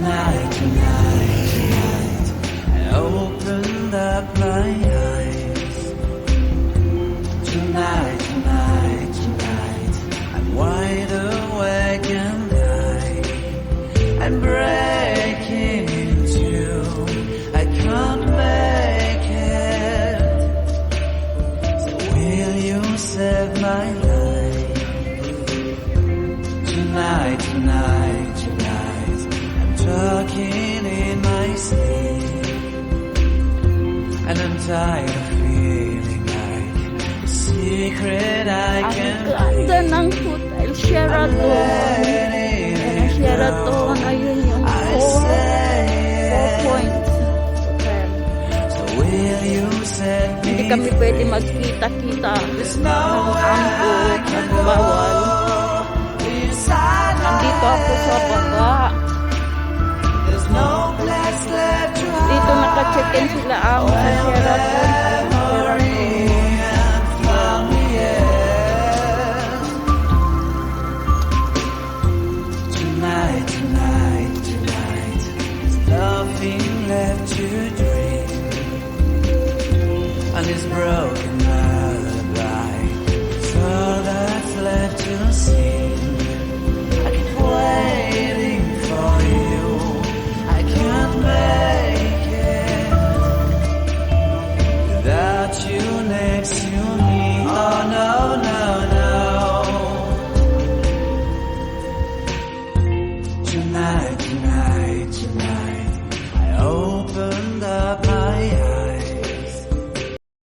Tonight, tonight, tonight, I opened up my eyes. Tonight, tonight, tonight, I'm wide awake and I'm breaking in two. I can't make it. So will you save my life? Tonight, tonight, tonight, I'm talking in my sleep, and I'm tired of feeling like a secret I can't keep. Ang ganda ng hotel, Sheraton. Sheraton, ayun yung 4 points hotel. So will you set me Hindi kami pwede magkita-kita ng ampo, nagbawal. Nandito ako sa baba. Dito naka-check-in sila ako sa Sheraton. Tonight, tonight, tonight, there's nothing left to dream. And this broken lullaby is all that's left to sing. I keep waiting for you, I can't make it without you next to me. Oh no, no, no. Tonight, tonight, tonight,